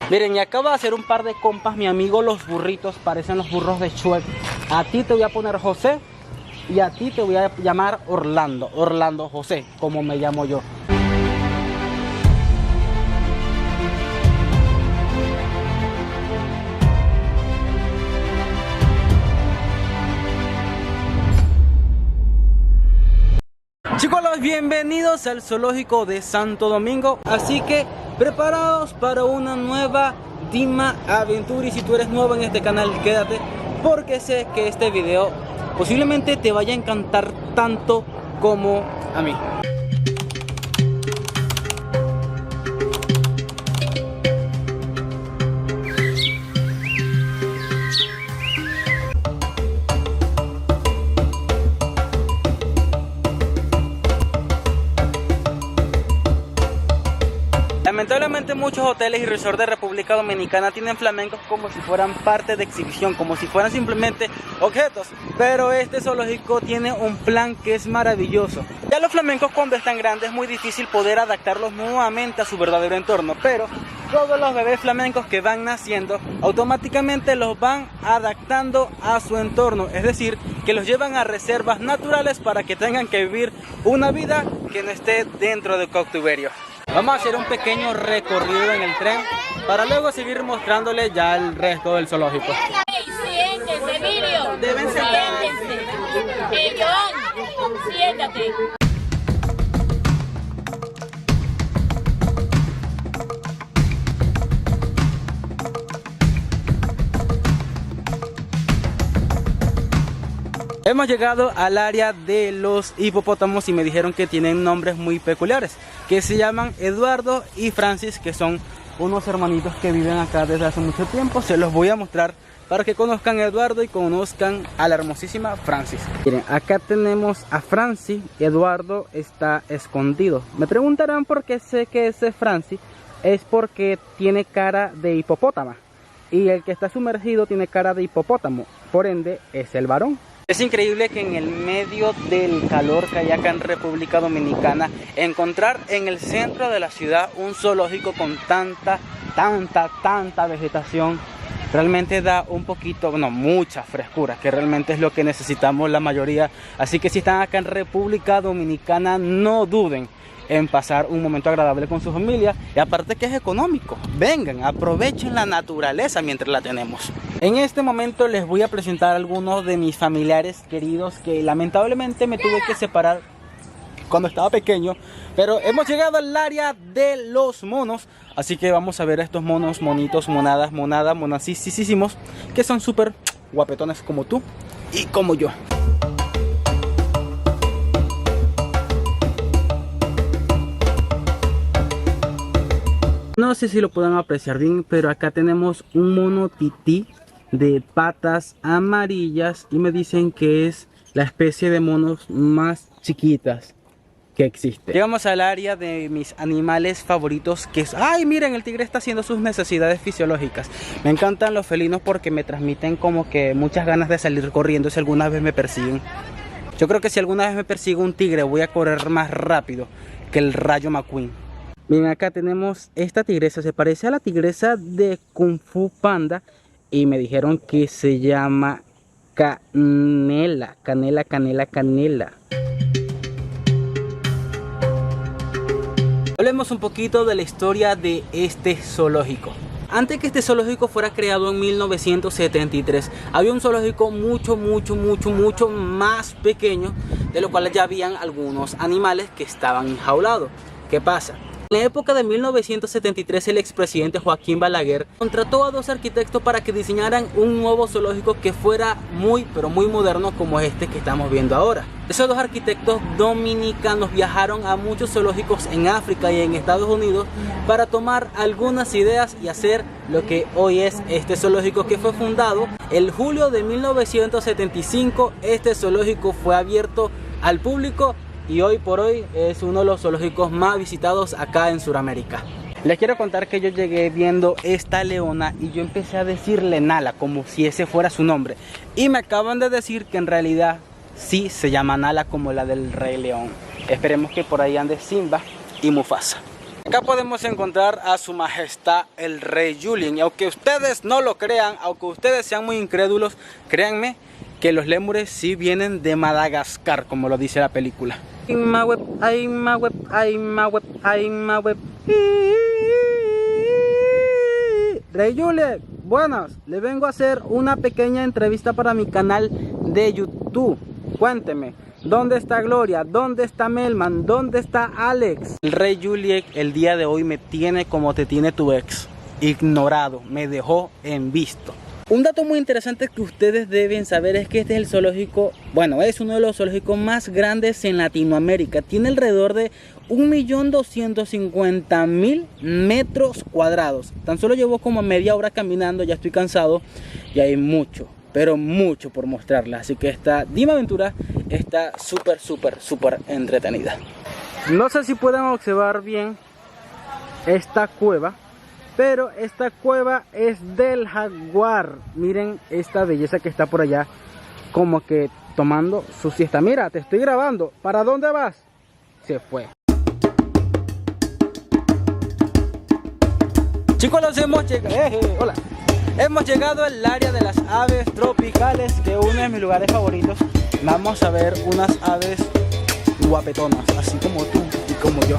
Miren, y acabo de hacer un par de compas, mi amigo los burritos, parecen los burros de Shrek. A ti te voy a poner José y a ti te voy a llamar Orlando. Orlando José, como me llamo yo. Chicos, bienvenidos al zoológico de Santo Domingo. Así que preparados para una nueva Dima aventura. Y si tú eres nuevo en este canal, quédate, porque sé que este video posiblemente te vaya a encantar tanto como a mí. Lamentablemente muchos hoteles y resorts de República Dominicana tienen flamencos como si fueran parte de exhibición, como si fueran simplemente objetos. Pero este zoológico tiene un plan que es maravilloso. Ya los flamencos, cuando están grandes, es muy difícil poder adaptarlos nuevamente a su verdadero entorno. Pero todos los bebés flamencos que van naciendo automáticamente los van adaptando a su entorno. Es decir, que los llevan a reservas naturales para que tengan que vivir una vida que no esté dentro del cautiverio. Vamos a hacer un pequeño recorrido en el tren para luego seguir mostrándoles ya el resto del zoológico. Siéntense, Emilio. Deben sentarse. Joan, siéntate. Hemos llegado al área de los hipopótamos y me dijeron que tienen nombres muy peculiares, que se llaman Eduardo y Francis, que son unos hermanitos que viven acá desde hace mucho tiempo. Se los voy a mostrar para que conozcan a Eduardo y conozcan a la hermosísima Francis. Miren, acá tenemos a Francis. Eduardo está escondido. Me preguntarán por qué sé que ese Francis. Es porque tiene cara de hipopótama y el que está sumergido tiene cara de hipopótamo, por ende es el varón. Es increíble que en el medio del calor que hay acá en República Dominicana, encontrar en el centro de la ciudad un zoológico con tanta vegetación, realmente da un poquito, bueno, mucha frescura, que realmente es lo que necesitamos la mayoría. Así que si están acá en República Dominicana, no duden en pasar un momento agradable con su familia, y aparte que es económico. Vengan, aprovechen la naturaleza mientras la tenemos. En este momento les voy a presentar a algunos de mis familiares queridos que lamentablemente me tuve que separar cuando estaba pequeño, pero hemos llegado al área de los monos, así que vamos a ver a estos monos, monitos, monasísimos, que son súper guapetones como tú y como yo. No sé si lo pueden apreciar bien, pero acá tenemos un mono tití de patas amarillas y me dicen que es la especie de monos más chiquitas que existe. Llegamos al área de mis animales favoritos, que es... ¡Ay, miren! El tigre está haciendo sus necesidades fisiológicas. Me encantan los felinos porque me transmiten como que muchas ganas de salir corriendo si alguna vez me persiguen. Yo creo que si alguna vez me persigue un tigre, voy a correr más rápido que el Rayo McQueen. Miren, acá tenemos esta tigresa, se parece a la tigresa de Kung Fu Panda y me dijeron que se llama Canela. Hablemos un poquito de la historia de este zoológico. Antes que este zoológico fuera creado en 1973, había un zoológico mucho más pequeño, de lo cual ya habían algunos animales que estaban enjaulados. ¿Qué pasa? En la época de 1973, el expresidente Joaquín Balaguer contrató a dos arquitectos para que diseñaran un nuevo zoológico que fuera muy moderno como este que estamos viendo ahora. Esos dos arquitectos dominicanos viajaron a muchos zoológicos en África y en Estados Unidos para tomar algunas ideas y hacer lo que hoy es este zoológico, que fue fundado el julio de 1975. Este zoológico fue abierto al público y hoy por hoy es uno de los zoológicos más visitados acá en Sudamérica. Les quiero contar que yo llegué viendo esta leona y yo empecé a decirle Nala como si ese fuera su nombre, y me acaban de decir que en realidad sí se llama Nala como la del Rey León. Esperemos que por ahí ande Simba y Mufasa. Acá podemos encontrar a su majestad el rey Julien, y aunque ustedes no lo crean, aunque ustedes sean muy incrédulos, créanme que los lémures sí vienen de Madagascar, como lo dice la película. Rey Julien, buenas, le vengo a hacer una pequeña entrevista para mi canal de YouTube. Cuénteme, ¿dónde está Gloria? ¿Dónde está Melman? ¿Dónde está Alex? El rey Julien el día de hoy me tiene como te tiene tu ex, ignorado, me dejó en visto. Un dato muy interesante que ustedes deben saber es que este es el zoológico, bueno, es uno de los zoológicos más grandes en Latinoamérica. Tiene alrededor de 1.250.000 metros cuadrados. Tan solo llevo como media hora caminando, ya estoy cansado y hay mucho, pero mucho por mostrarles. Así que esta Dima Aventura está súper entretenida. No sé si pueden observar bien esta cueva, pero esta cueva es del jaguar. Miren esta belleza que está por allá, como que tomando su siesta. Mira, te estoy grabando. ¿Para dónde vas? Se fue. Chicos, los hemos llegado. Hola. Hemos llegado al área de las aves tropicales, que es uno de mis lugares favoritos. Vamos a ver unas aves guapetonas, así como tú y como yo.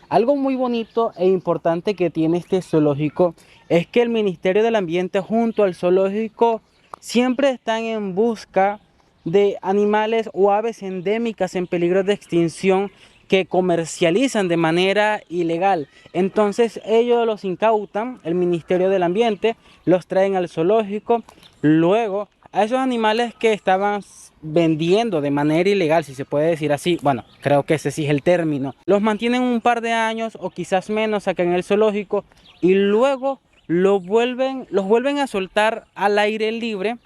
Algo muy bonito e importante que tiene este zoológico es que el Ministerio del Ambiente junto al zoológico siempre están en busca de animales o aves endémicas en peligro de extinción que comercializan de manera ilegal. Entonces ellos los incautan, el Ministerio del Ambiente, los traen al zoológico. Luego a esos animales que estaban vendiendo de manera ilegal, si se puede decir así, bueno, creo que ese sí es el término, los mantienen un par de años o quizás menos acá en el zoológico y luego los vuelven a soltar al aire libre.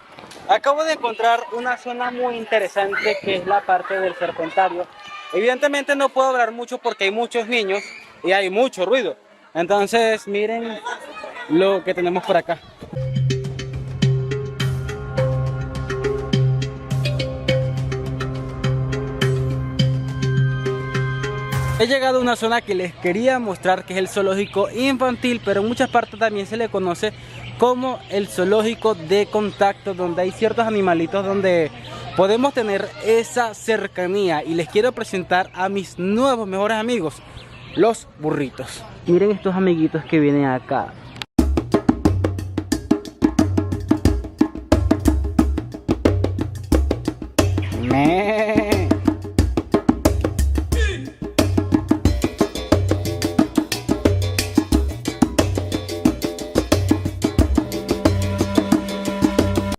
Acabo de encontrar una zona muy interesante que es la parte del serpentario. Evidentemente no puedo hablar mucho porque hay muchos niños y hay mucho ruido. Entonces miren lo que tenemos por acá. He llegado a una zona que les quería mostrar, que es el zoológico infantil, pero en muchas partes también se le conoce como el zoológico de contacto, donde hay ciertos animalitos donde podemos tener esa cercanía. Y les quiero presentar a mis nuevos mejores amigos, los burritos. Miren estos amiguitos que vienen acá.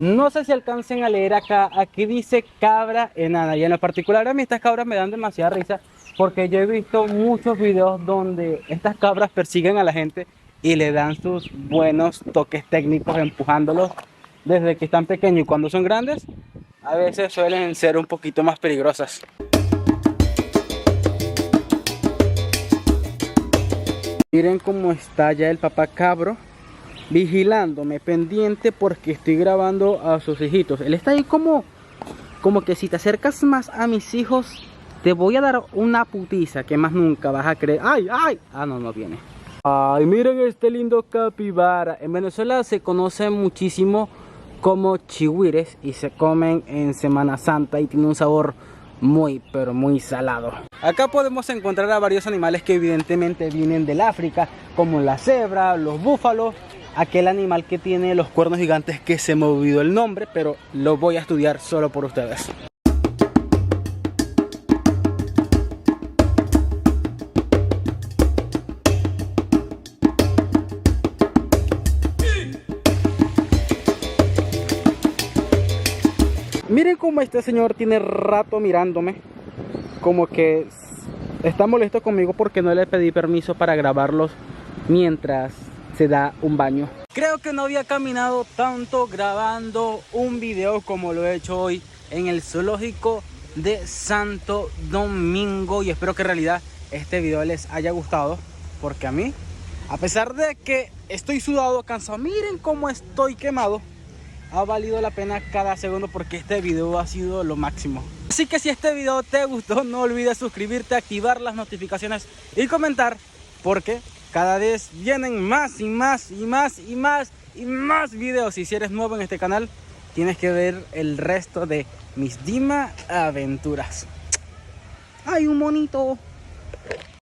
No sé si alcancen a leer acá, aquí dice cabra enana, y en lo particular a mí estas cabras me dan demasiada risa porque yo he visto muchos videos donde estas cabras persiguen a la gente y le dan sus buenos toques técnicos empujándolos desde que están pequeños, y cuando son grandes a veces suelen ser un poquito más peligrosas. Miren cómo está ya el papá cabro vigilándome, pendiente, porque estoy grabando a sus hijitos. Él está ahí como que si te acercas más a mis hijos te voy a dar una putiza que más nunca vas a creer. ¡Ay, ay! Ah, no, no viene. Ay, miren este lindo capibara. En Venezuela se conoce muchísimo como chihuires y se comen en Semana Santa y tiene un sabor muy, pero muy salado. Acá podemos encontrar a varios animales que evidentemente vienen del África, como la cebra, los búfalos, aquel animal que tiene los cuernos gigantes que se me olvidó el nombre, pero lo voy a estudiar solo por ustedes. Miren cómo este señor tiene rato mirándome, como que está molesto conmigo porque no le pedí permiso para grabarlos mientras se da un baño. Creo que no había caminado tanto grabando un video como lo he hecho hoy en el zoológico de Santo Domingo, y espero que en realidad este video les haya gustado porque a mí A pesar de que estoy sudado, cansado, miren cómo estoy quemado, ha valido la pena cada segundo porque este video ha sido lo máximo. Así que si este video te gustó, no olvides suscribirte, activar las notificaciones y comentar, porque cada vez vienen más y más y más y más y más videos. Y si eres nuevo en este canal, tienes que ver el resto de mis Dima aventuras. ¡Ay, un monito!